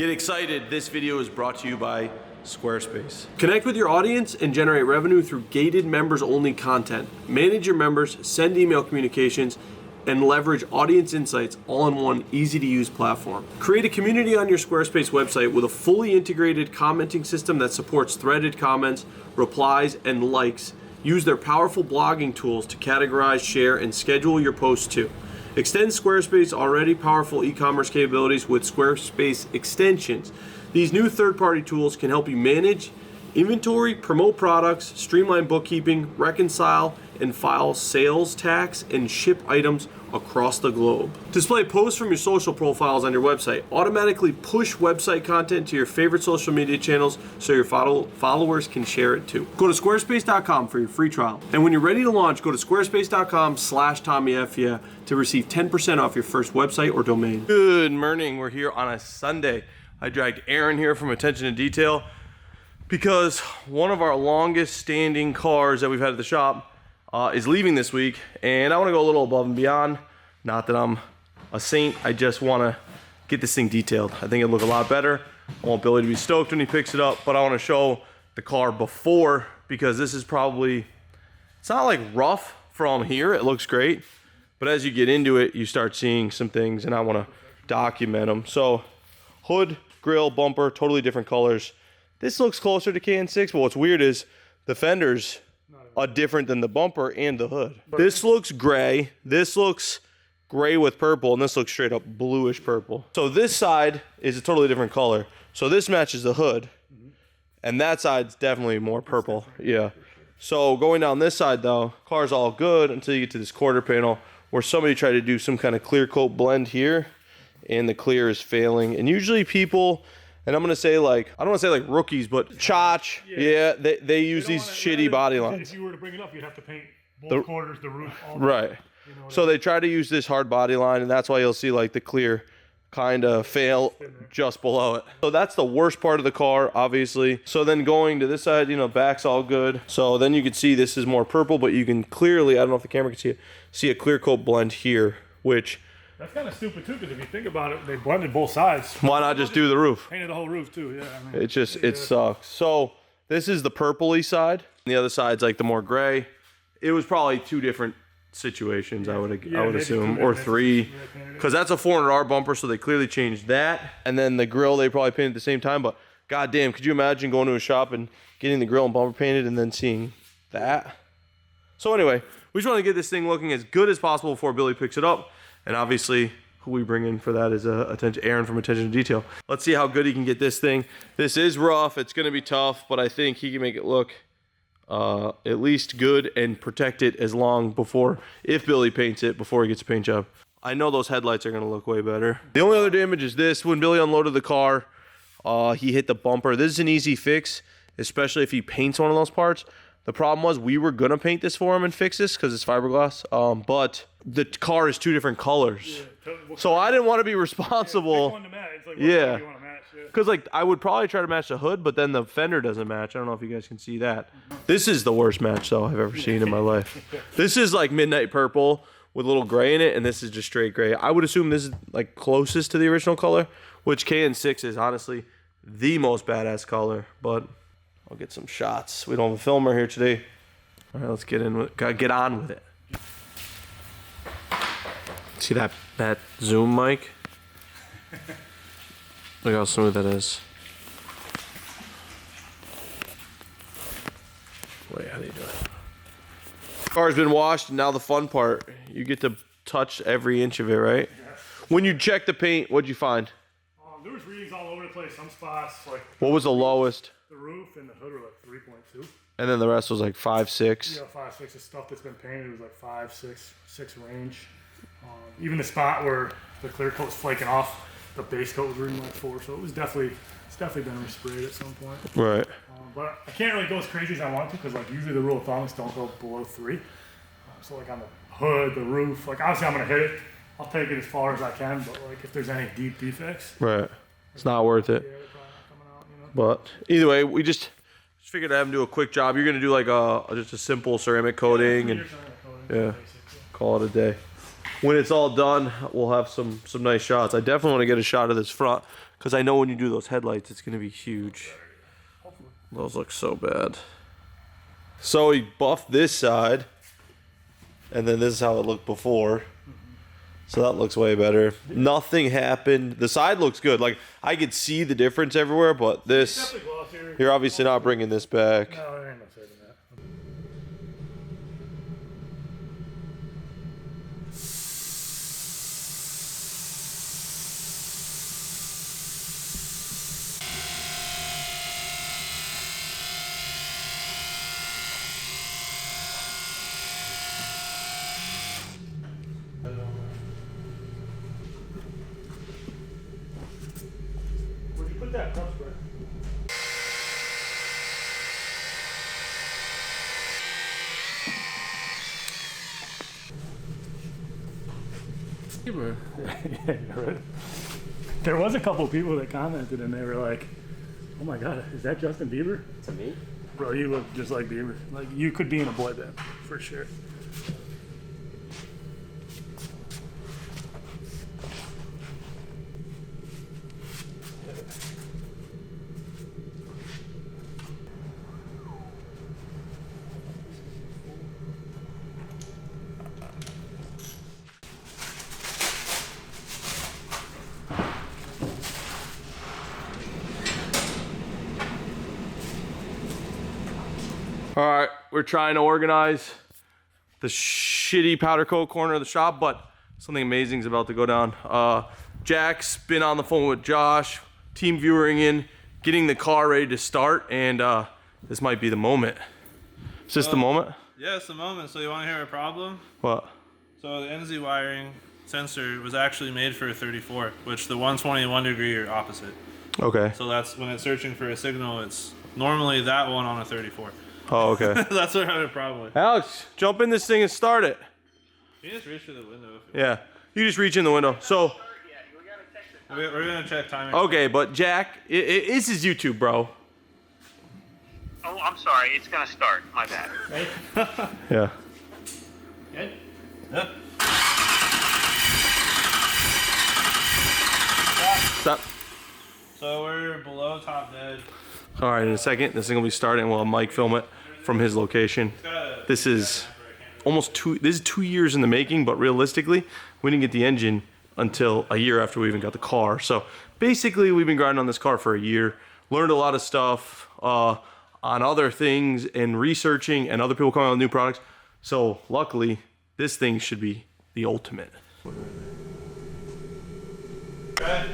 Get excited, this video is brought to you by Squarespace. Connect with your audience and generate revenue through gated members-only content. Manage your members, send email communications, and leverage audience insights all in one easy-to-use platform. Create a community on your Squarespace website with a fully integrated commenting system that supports threaded comments, replies, and likes. Use their powerful blogging tools to categorize, share, and schedule your posts too. Extend Squarespace's already powerful e-commerce capabilities with Squarespace extensions. These new third-party tools can help you manage inventory, promote products, streamline bookkeeping, reconcile and file sales tax, and ship items across the globe. Display posts from your social profiles on your website. Automatically push website content to your favorite social media channels so your followers can share it too. Go to squarespace.com for your free trial. And when you're ready to launch, go to squarespace.com/tommyfyeah to receive 10% off your first website or domain. Good morning, we're here on a Sunday. I dragged Aaron here from Attention to Detail because one of our longest standing cars that we've had at the shop is leaving this week, and I want to go a little above and beyond. Not that I'm a saint, I just want to get this thing detailed. I think it'll look a lot better. I want Billy to be stoked when he picks it up, but I want to show the car before, because this is probably, it's not like rough from here, it looks great, but as you get into it, you start seeing some things, and I want to document them. So hood, grill, bumper, totally different colors. This looks closer to KN6, but what's weird is the fenders are different than the bumper and the hood. This looks gray, this looks gray with purple, and this looks straight up bluish purple. So this side is a totally different color. So this matches the hood, and that side's definitely more purple. Yeah. So going down this side though, car's all good until you get to this quarter panel where somebody tried to do some kind of clear coat blend here, and the clear is failing. And usually people, and I'm gonna say like, I don't wanna say like rookies, but Chotch, yeah, they use these shitty body lines. If you were to bring it up, you'd have to paint both quarters, the roof, all right. You know so they try to use this hard body line, and that's why you'll see like the clear kind of fail just below it. So that's the worst part of the car, obviously. So then going to this side, you know, back's all good. So then you can see this is more purple, but you can clearly, I don't know if the camera can see it, see a clear coat blend here, which that's kind of stupid too, because if you think about it, they blended both sides. Why not just do the roof? Painted the whole roof too, yeah. I mean, it just, it sucks. So this is the purpley side. The other side's like the more gray. It was probably two different situations, I would assume, or three, because that's a 400R bumper, so they clearly changed that. And then the grill they probably painted at the same time, but goddamn, could you imagine going to a shop and getting the grill and bumper painted and then seeing that? So anyway, we just want to get this thing looking as good as possible before Billy picks it up. And obviously, who we bring in for that is Aaron from Attention to Detail. Let's see how good he can get this thing. This is rough. It's going to be tough, but I think he can make it look at least good and protect it as long before, if Billy paints it, before he gets a paint job. I know those headlights are going to look way better. The only other damage is this. When Billy unloaded the car, he hit the bumper. This is an easy fix, especially if he paints one of those parts. The problem was we were going to paint this for him and fix this because it's fiberglass, but the car is two different colors. Yeah, so I didn't want to be responsible. One to match. It's like, yeah. You want to match? Because like I would probably try to match the hood, but then the fender doesn't match. I don't know if you guys can see that. This is the worst match though I've ever seen in my life. This is like midnight purple with a little gray in it, and this is just straight gray. I would assume this is like closest to the original color, which KN6 is honestly the most badass color, but I'll get some shots. We don't have a filmer here today. All right, let's get in with it. Gotta get on with it. See that zoom mic? Look how smooth that is. Wait, how do you do it? Car's been washed, and now the fun part. You get to touch every inch of it, right? Yes. When you check the paint, what'd you find? There was readings all over the place. Some spots, like... What was the lowest? The roof and the hood were like 3.2. And then the rest was like 5, 6? Yeah, 5, 6. The stuff that's been painted was like 5, 6 range. Even the spot where the clear coat's flaking off, the base coat was reading like 4. So it's definitely been resprayed at some point. Right. But I can't really go as crazy as I want to, because like usually the rule of thumb is don't go below 3. So like on the hood, the roof, like obviously I'm gonna hit it. I'll take it as far as I can, but like if there's any deep defects, right, it's not worth it. Yeah, they're probably not coming out, you know? But either way, we just figured I'd have him do a quick job. You're gonna do like just a simple ceramic coating, and yeah, call it a day. When it's all done, we'll have some nice shots. I definitely want to get a shot of this front, Because I know when you do those headlights, it's going to be huge. Those look so bad. So he buffed this side, and then this is how it looked before. So that looks way better. Nothing happened. The side looks good. Like, I could see the difference everywhere, but this, you're obviously not bringing this back. No, there ain't no saving that. Where'd you put that cup spray? Yeah, right. There was a couple people that commented and they were like, "Oh my God, is that Justin Bieber?" To me? Bro, you look just like Bieber. Like, you could be in a boy band for sure. All right, we're trying to organize the shitty powder coat corner of the shop, but something amazing is about to go down. Jack's been on the phone with Josh, team viewing in, getting the car ready to start, and this might be the moment. Is this the moment? Yeah, it's the moment. So you want to hear a problem? What? So the NZ wiring sensor was actually made for a 34, which the 121 degree are opposite. Okay. So that's when it's searching for a signal, it's normally that one on a 34. Oh, okay. That's what I had a problem with. Alex, jump in this thing and start it. You just reach through the window. If you Yeah, you just reach in the window. So, we're going to check timing. okay, but Jack, this is YouTube, bro. Oh, I'm sorry. It's gonna start. My bad. Yeah. Good? Yep. Stop. So we're below top dead. All right, in a second, this thing will be starting. We'll have Mike film it from his location. This is almost this is 2 years in the making, but realistically, we didn't get the engine until a year after we even got the car. So basically, we've been grinding on this car for a year, learned a lot of stuff on other things and researching and other people coming out with new products. So luckily, this thing should be the ultimate. Okay.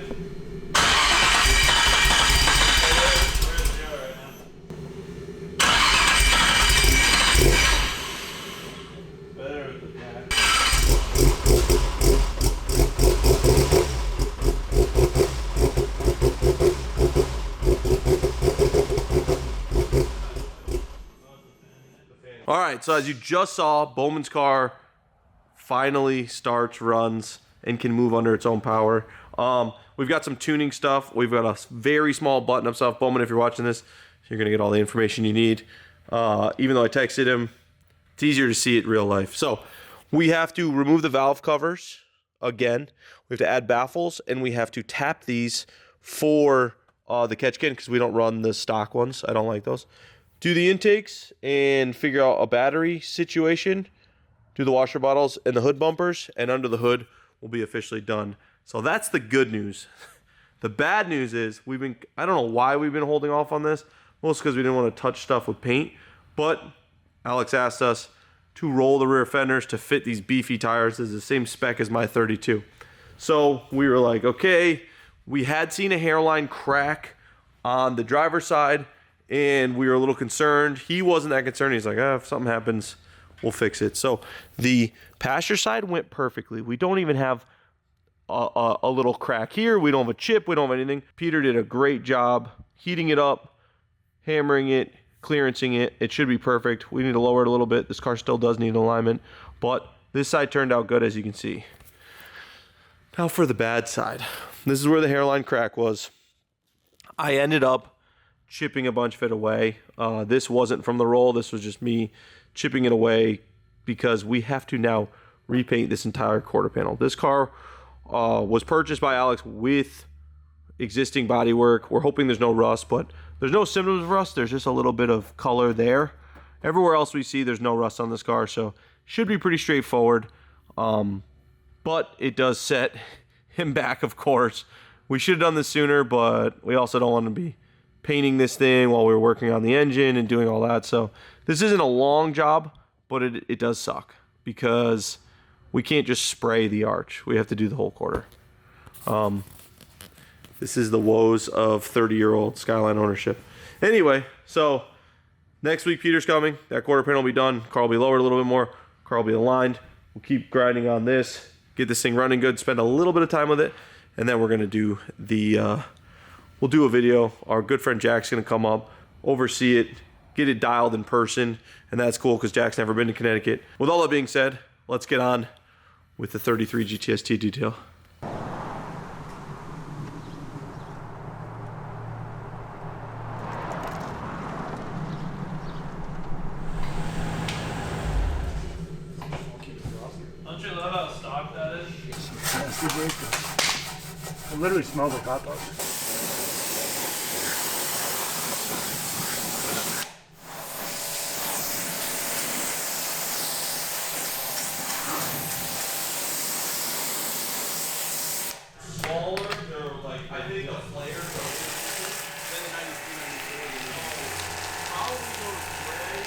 All right, so as you just saw, Bowman's car finally starts, runs, and can move under its own power. We've got some tuning stuff. We've got a very small button-up stuff. Bowman, if you're watching this, you're gonna get all the information you need. Even though I texted him, it's easier to see it in real life. So we have to remove the valve covers again. We have to add baffles, and we have to tap these for the catch can because we don't run the stock ones. I don't like those. Do the intakes and figure out a battery situation. Do the washer bottles and the hood bumpers, and under the hood will be officially done. So that's the good news. The bad news is I don't know why we've been holding off on this. Mostly because we didn't want to touch stuff with paint. But Alex asked us to roll the rear fenders to fit these beefy tires. This is the same spec as my 32. So we were like, okay, we had seen a hairline crack on the driver's side, and we were a little concerned. He wasn't that concerned. He's like, if something happens, we'll fix it. So the passenger side went perfectly. We don't even have a little crack here. We don't have a chip. We don't have anything. Peter did a great job heating it up, hammering it, clearancing it. It should be perfect. We need to lower it a little bit. This car still does need alignment, but this side turned out good, as you can see. Now for the bad side. This is where the hairline crack was. I ended up chipping a bunch of it away. This wasn't from the roll. This was just me chipping it away because we have to now repaint this entire quarter panel. This car was purchased by Alex with existing body work. We're hoping there's no rust, but there's no symptoms of rust. There's just a little bit of color there. Everywhere else we see, there's no rust on this car, so should be pretty straightforward. But it does set him back, of course. We should have done this sooner, but we also don't want to be painting this thing while we're working on the engine and doing all that. So this isn't a long job, but it does suck because we can't just spray the arch. We have to do the whole quarter. This is the woes of 30-year-old Skyline ownership. Anyway, so next week Peter's coming. That quarter panel will be done. Car will be lowered a little bit more. Car will be aligned. We'll keep grinding on this, get this thing running good, spend a little bit of time with it, and then we're gonna do the, we'll do a video. Our good friend Jack's gonna come up, oversee it, get it dialed in person, and that's cool because Jack's never been to Connecticut. With all that being said, let's get on with the 33 GTST detail. Don't you love how stock that is? It literally smells like hot dogs. Smaller, they're like, I think a flare, then the 93, 94, how we go to gray,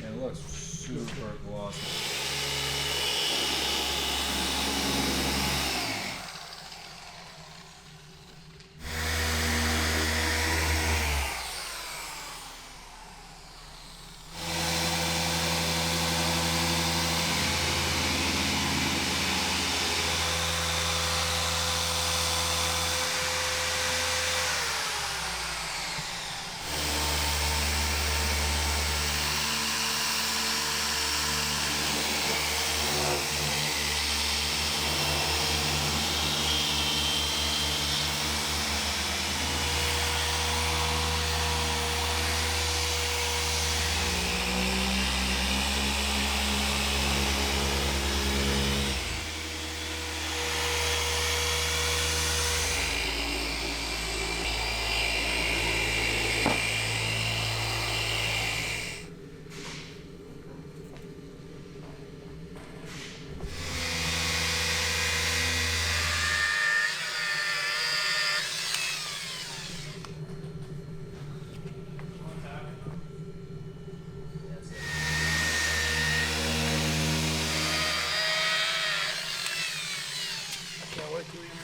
Yeah, it looks super glossy.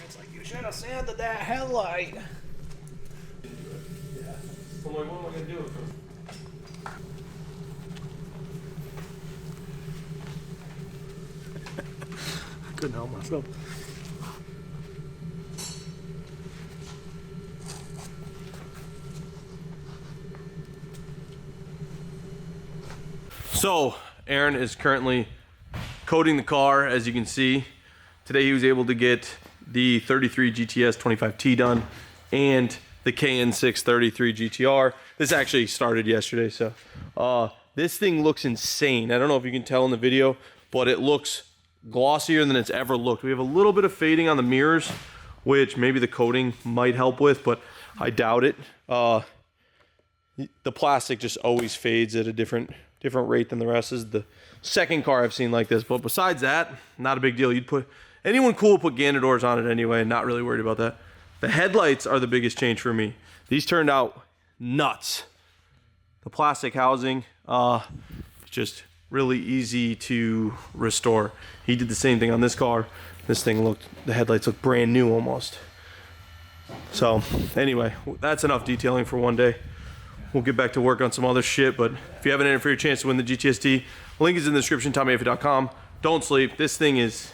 It's like, you should have sanded that headlight. So like, what am I gonna do with this? Couldn't help myself. So Aaron is currently coating the car. As you can see, today he was able to get the 33 GTS 25T done and the KN6 33 GTR. This actually started yesterday, so this thing looks insane. I don't know if you can tell in the video, but it looks glossier than it's ever looked. We have a little bit of fading on the mirrors, which maybe the coating might help with, but I doubt it. The plastic just always fades at a different different rate than the rest. This is the second car I've seen like this. But besides that, not a big deal. You'd put anyone cool would put gander doors on it anyway. Not really worried about that. The headlights are the biggest change for me. These turned out nuts. The plastic housing, just really easy to restore. He did the same thing on this car. This thing the headlights look brand new almost. So anyway, that's enough detailing for one day. We'll get back to work on some other shit, but if you haven't entered for your chance to win the GTST, link is in the description, tommyfyeah.com. Don't sleep. This thing it's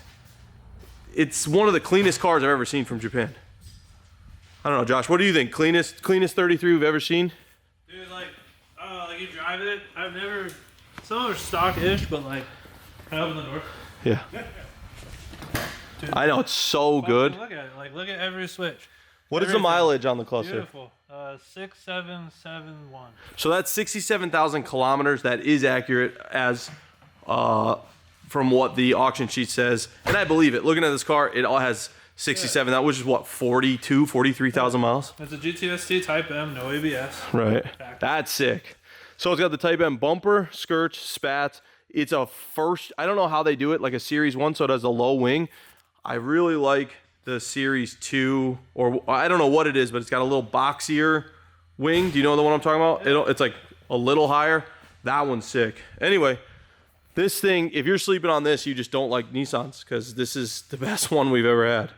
one of the cleanest cars I've ever seen from Japan. I don't know, Josh, what do you think? Cleanest 33 we've ever seen? Dude, like you drive it. I've never. Some are stock-ish, but like, can I open the door? Yeah. Dude, I know, it's so good. Look at it. Like, look at every switch. What is the mileage on the cluster? Beautiful. 6771. So that's 67,000 kilometers. That is accurate as from what the auction sheet says. And I believe it. Looking at this car, it all has 67, that which is what, 43,000 miles? It's a GTST Type M, no ABS. Right. That's sick. So it's got the Type M bumper, skirts, spats. It's a first, I don't know how they do it, like a Series 1, so it has a low wing. I really like the Series 2, or I don't know what it is, but it's got a little boxier wing. Do you know the one I'm talking about? It's like a little higher. That one's sick. Anyway, this thing, if you're sleeping on this, you just don't like Nissans, because this is the best one we've ever had.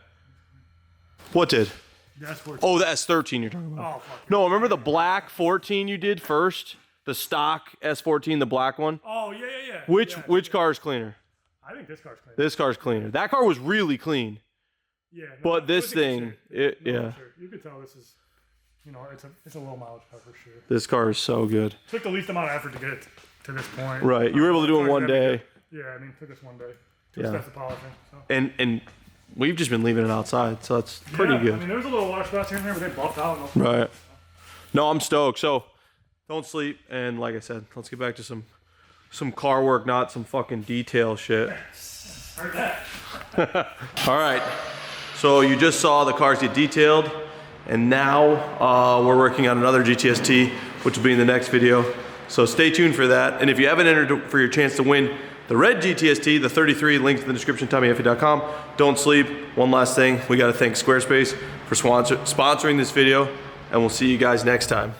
What did? The S14. Oh, the S13 you're talking about. Oh, fuck. No, remember the black 14 you did first? The stock S14, the black one? Oh, yeah. Which car is cleaner? I think this car's clean. This car's cleaner. That car was really clean. Yeah. No, But this it's a good thing, shape. yeah. For sure. You can tell this is, it's a low mileage car for sure. This car is so good. Took the least amount of effort to get it to this point. Right. You were able to do it in one day. Yeah, I mean, it took us one day. Yeah. Two steps of polishing. So. And we've just been leaving it outside, so it's pretty good. I mean, there was a little water spots here and there, but they buffed out. Right. No, I'm stoked. So don't sleep. And like I said, let's get back to some car work, not some fucking detail shit. Heard that. All right. So you just saw the cars get detailed, and now we're working on another GTST, which will be in the next video. So stay tuned for that. And if you haven't entered for your chance to win the red GTST, the 33, links in the description, tommyfyeah.com. Don't sleep. One last thing, we got to thank Squarespace for sponsoring this video, and we'll see you guys next time.